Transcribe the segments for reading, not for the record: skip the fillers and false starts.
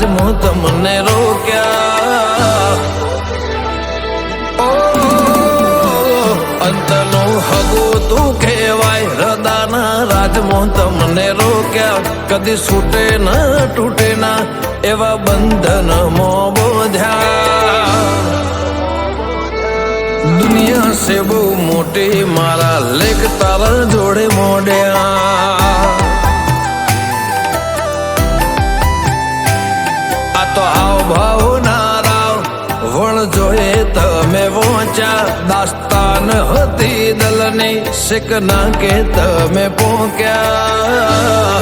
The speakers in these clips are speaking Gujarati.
રાજમાં તમને રોક્યા અંતનો હગો તું કહેવાય હૃદયના રાજમાં તમને રોક્યા કદી છૂટે ન તૂટે ના એવા બંધનમાં બોધ્યા દુનિયા સે બહુ મોટી મારા લેખ તારા જોડે મોડ્યા આ તો હાવ ભાવ ના રાવ વણ જોએ તમે વોંચ્યા દાસ્તાન હતી દલની શીખના કે તમે પોક્યા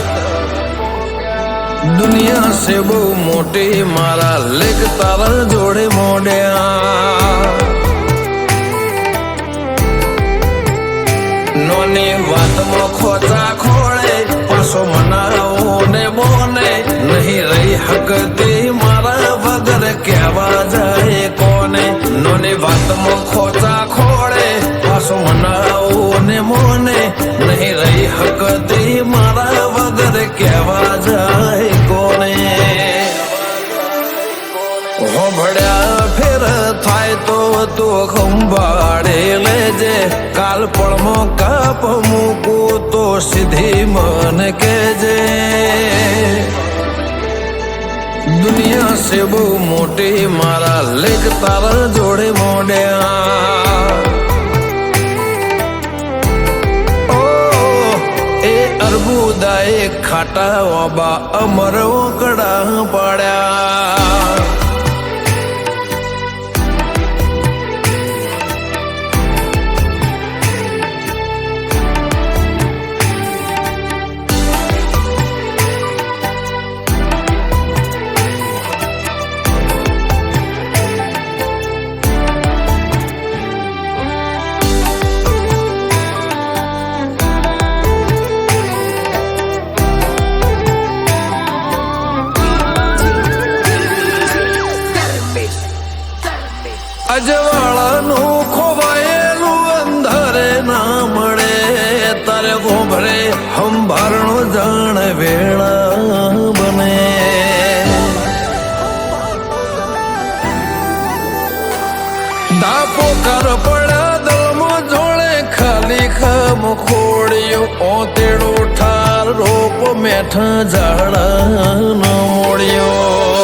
દુનિયા સે બહુ મોટી મારા લેખ તારા જોડે મોડ્યા નોની વાતમાં ખોચા ખોળે પાછો મનાવો ને બોને નહીં રહી હકતી મારા વગર કહેવા જાય કોને નોની વાતમાં ખોચા ખોળે પાછો મનાવો ને મોને નહીં રહી હકતી મારા વગર કહેવા જાય કોને હોભળ્યા ફેર થાય તો તું ખંભાળે લેજે કાલ પળમાં કાપ મૂકું તો સીધી મન કેજે દુનિયા સે બહુ મોટી મારા લેખ તારા જોડે મોડ્યા એ અર્બુદાએ ખાટા ઓબા અમર ઓકડા પાડ્યા અજવાળાનું ખોવાયેલું અંધારે ના મળે તારે ગોભરે હંભારણો જાણ વેળા બને દાપો કર પડ્યા દળમાં જોડે ખાલી ખમ ખોડ્યું ઓતેડો ઠાર રોપ મેઠા ઝાડા ન મોડ્યો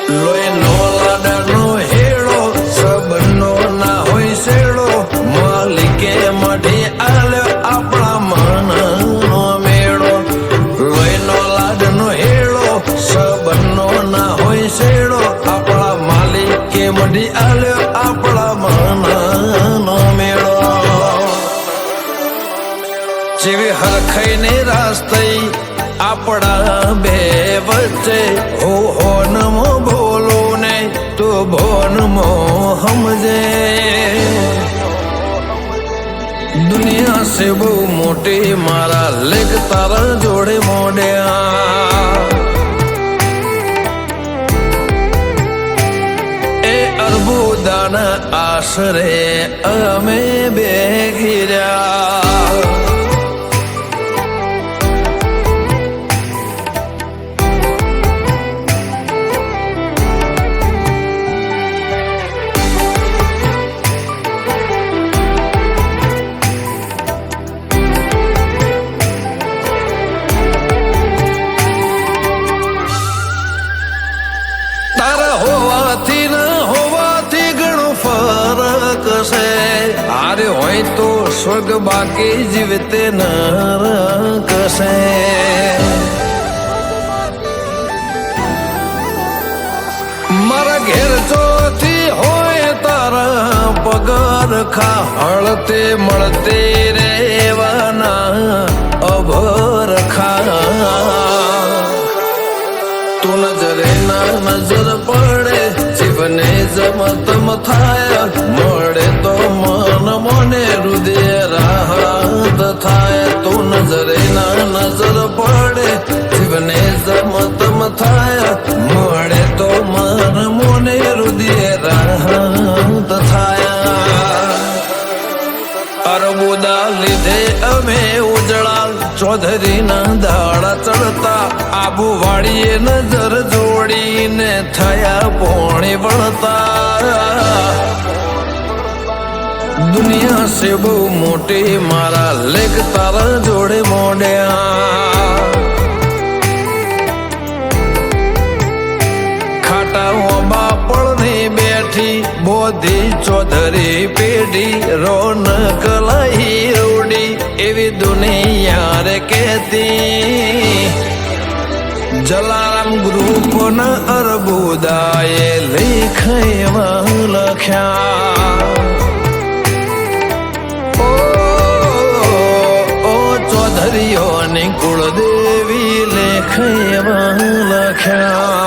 લોહી નો લાડાનો હેડો સબનો ના હોય શેડો માલિકે મઢી આલ્યો આપણા મનનો મેળો લોહી નો લાડનો હેડો સબનો ના હોય શેડો આપણા માલિકે મઢી આલ્યો આપણા મનનો મેળો જેવી હરખાઈને રાસ થઈ આપણા બે વચ્ચે હો નમો બોલો ને તો ભોનમો સમજે દુનિયા સે બહુ મોટી મારા લેખ તારા જોડે મોડ્યા એ અર્બુદાના આશરે અમે બે ઘીર્યા હારે હોય તો સ્વર્ગ બાકી જીવતે નરક છે મારા ઘેર ચોથી હોય તારા પગાર ખા હળતે મળતે રેવાના અભર ખા તું નજરે ના નજર પડે જીવને જમતમ થાય મળે તો મન મને હૃદય રાહત થાય તું નજરે ના નજર પડે જીવને જમતમ થાય મળે તો મન મને હૃદય રાહત થાય અરબુદા લીધે અમે ઉજળા ચૌધરી ના દાડા ચડતા આબુ વાળીએ નજર જોડીને થયા પોણી વળતા દુનિયા છે બહુ મોટી મારા લેખ તારા જોડે મોડ્યા ખાટા બાપળની બેઠી બોધી ચૌધરી પેઢી રોનક લઈ રોડી એવી દુનિયા રે કહેતી જલારામ ગ્રુપ ના અરબુદાએ લેખમાં લખ્યા ચૌધરીઓની કુળદેવી લેખમાં લખ્યા